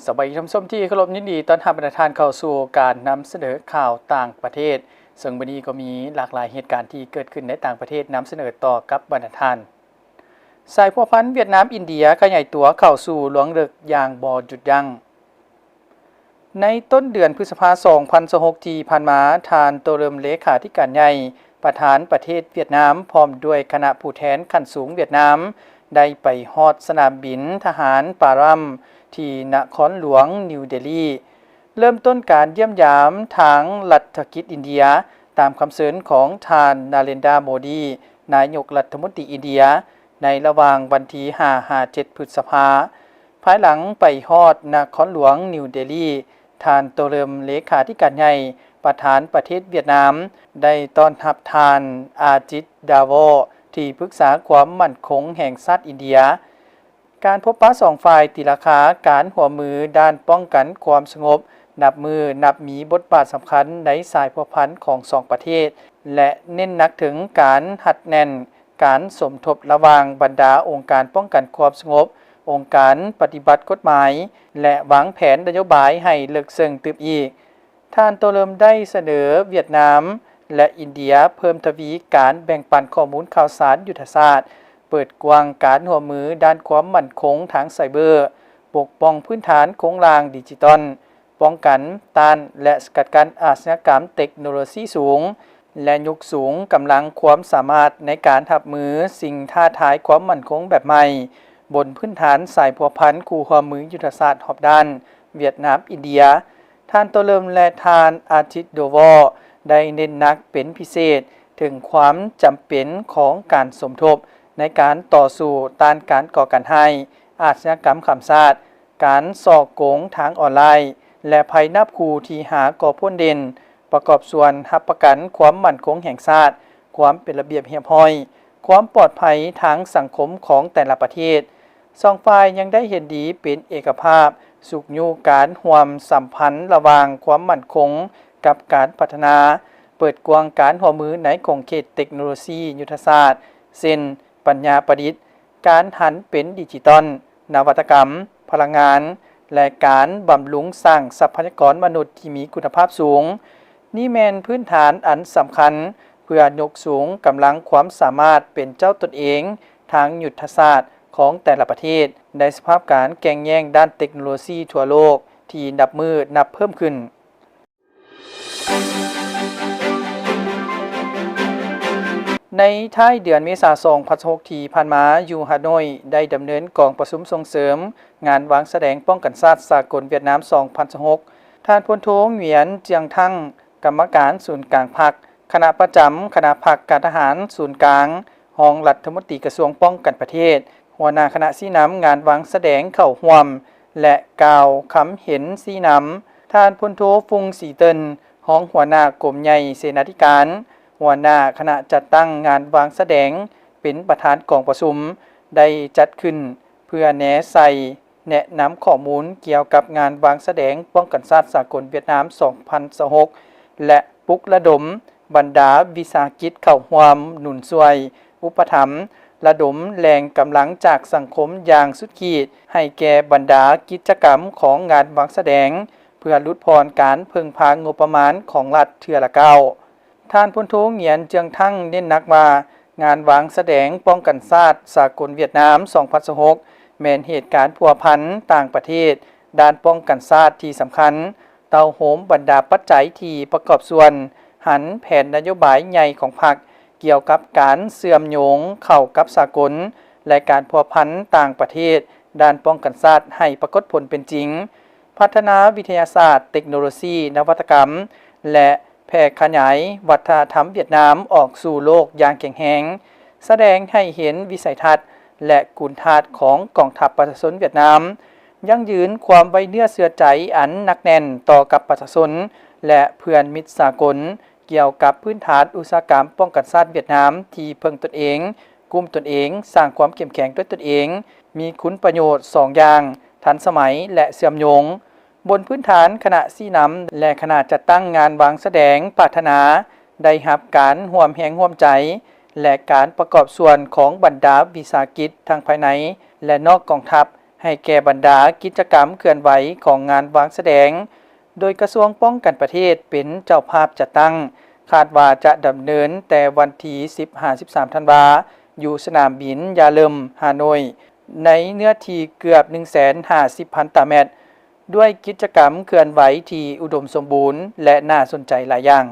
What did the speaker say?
สบายดีท่านผู้ชมที่เคารพยินดีต้อนรับประธานเข้าสู่การนำเสนอข่าวต่างประเทศซึ่งวันนี้ก็มีหลากหลายเหตุการณ์ที่เกิดขึ้นในต่างประเทศนำเสนอต่อกับบรรทานสายพัวพันธุ์เวียดนามอินเดียขยายตัวเข้าสู่หลวงเลิกอย่างบ่หยุดยั้งในต้นเดือนพฤษภาคม2026ที่ผ่านมาทานโตเริมเลขาธิการใหญ่ประธานประเทศเวียดนามพร้อมด้วยคณะผู้แทนขั้นสูงเวียดนามได้ไปฮอดสนามบินทหารปารัมที่นครหลวงนิวเดลีเริ่มต้นการเยี่ยมยามทางรัฐกิจอินเดียตามคำเสนอของทานนาเรนดาโมดีนายกรัฐมนตรีอินเดียในระหว่างวันที่5-7 พฤษภาคมภายหลังไปฮอดนครหลวงนิวเดลีทานโตเริมเลขาธิการใหญ่ประธานประเทศเวียดนามได้ต้อนรับทานอาจิตดาวอที่ปรึกษาความมั่นคงแห่งชาติอินเดียการพบปะสองฝ่ายตีราคาการหัวมือด้านป้องกันความสงบนับมีบทบาทสำคัญในสายพัวพันธ์ของสองประเทศและเน้นหนักถึงการหัดแน่นการสมทบระหว่างบรรดาองค์การป้องกันความสงบองค์การปฏิบัติกฎหมายและวางแผนนโยบายให้ลึกซึ้งตึบอีกท่านโตเริมได้เสนอเวียดนามและอินเดียเพิ่มทวีการแบ่งปันข้อมูลข่าวสารยุทธศาสตร์เปิดกว้างการหัวมือด้านความมั่นคงทางไซเบอร์ปกป้องพื้นฐานโครงสร้างดิจิตอลป้องกันต้านและสกัดกั้นอาชญากรรมเทคโนโลยีสูงและยกสูงกำลังความสามารถในการรับมือสิ่งท้าทายความมั่นคงแบบใหม่บนพื้นฐานสายพัวพันธ์คู่หัวมือยุทธศาสตร์รอบด้านเวียดนามอินเดียท่านโตเริมและท่านอาทิตย์โดวอได้เน้นหนักเป็นพิเศษถึงความจำเป็นของการสมทบในการต่อสู้ต้านการก่อการร้ายอาชญากรรมข้ามชาติการส่อโกงทางออนไลน์และภัยนับคูที่หาก่อพ้นเด่นประกอบส่วนรับประกันความมั่นคงแห่งชาติความเป็นระเบียบเรียบร้อยความปลอดภัยทางสังคมของแต่ละประเทศสองฝ่ายยังได้เห็นดีเป็นเอกภาพสุขอยู่การร่วมสัมพันธ์ระหว่างความมั่นคงกับการพัฒนาเปิดกว้างการหัวมือในของเขตเทคโนโลยียุทธศาสตร์เช่นปัญญาประดิษฐ์การหันเป็นดิจิตอลนวัตกรรมพลังงานและการบำรุงสร้างทรัพยากรมนุษย์ที่มีคุณภาพสูงนี่แม่นพื้นฐานอันสำคัญเพื่อยกสูงกำลังความสามารถเป็นเจ้าตนเองทางยุทธศาสตร์ของแต่ละประเทศในสภาพการแข่งแย่งด้านเทคโนโลยีทั่วโลกที่นับเพิ่มขึ้นในท้ายเดือนเมษายน2026ที่ผ่านมาอยู่ฮานอยได้ดำเนินกองประชุมส่งเสริมงานวางแสดงป้องกันชาติสากลเวียดนาม2026ท่านพลโทเหวียนเจียงทั่งกรรมการศูนย์กลางพรรคคณะประจำคณะพรรคการทหารศูนย์กลางรองรัฐมนตรีกระทรวงป้องกันประเทศหัวหน้าคณะชี้นำงานวางแสดงเข้าร่วมและกล่าวคำเห็นชี้นำท่านพลโทฟุงศรีเติ้นรองหัวหน้ากรมใหญ่เสนาธิการหัวหน้าคณะจัดตั้งงานวางแสดงเป็นประธานกองประชุมได้จัดขึ้นเพื่อแนะนำข้อมูลเกี่ยวกับงานวางแสดงป้องกันชาติสากลเวียดนาม2026และปลุกระดมบรรดาวิสาหกิจเข้าร่วมหนุนช่วยอุปถัมภ์ระดมแรงกำลังจากสังคมอย่างสุดขีดให้แก่บรรดากิจกรรมของงานวางแสดงเพื่อลดพรการพึ่งพางบประมาณของรัฐเทื่อละเก้าท่านพลโทเหงียนเจียงทั่งเน้นหนักว่างานวางแสดงป้องกันชาติสากลเวียดนาม2026แม้นเหตุการณ์พัวพันต่างประเทศด้านป้องกันชาติที่สำคัญเตาโหมบรรดาปัจจัยที่ประกอบส่วนหันแผนนโยบายใหญ่ของพรรคเกี่ยวกับการเสื่อมโยงเข้ากับสากลและการพัวพันต่างประเทศด้านป้องกันชาติให้ปรากฏผลเป็นจริงพัฒนาวิทยาศาสตร์เทคโนโลยีนวัตกรรมและแพร่ขยายวัฒนธรรมเวียดนามออกสู่โลกอย่างแข็งแรงแสดงให้เห็นวิสัยทัศน์และคุณธาตุของกองทัพประชาชนเวียดนามยั่งยืนความไว้เนื้อเชื่อใจอันหนักแน่นต่อกับประชาชนและเพื่อนมิตรสากลเกี่ยวกับพื้นฐานอุตสาหกรรมป้องกันชาติเวียดนามที่พึ่งตนเองกุมตนเองสร้างความเข้มแข็งด้วยตนเองมีคุณประโยชน์2อย่างทันสมัยและเชื่อมโยงบนพื้นฐานคณะชี้นำและคณะจัดตั้งงานวางแสดงปรารถนาได้รับการร่วมแรงร่วมใจและการประกอบส่วนของบรรดาวิสาหกิจทางภายในและนอกกองทัพ ให้แก่บรรดากิจกรรมเคลื่อนไหวของงานวางแสดงโดยกระทรวงป้องกันประเทศเป็นเจ้าภาพจัดตั้งคาดว่าจะดำเนินแต่วันที่ 15-13 ธันวาคมอยู่สนามบินยาเลิมฮานอยในเนื้อที่เกือบ 150,000 ตารางเมตรด้วยกิจกรรมเคลื่อนไหวที่อุดมสมบูรณ์และน่าสนใจหลายอย่าง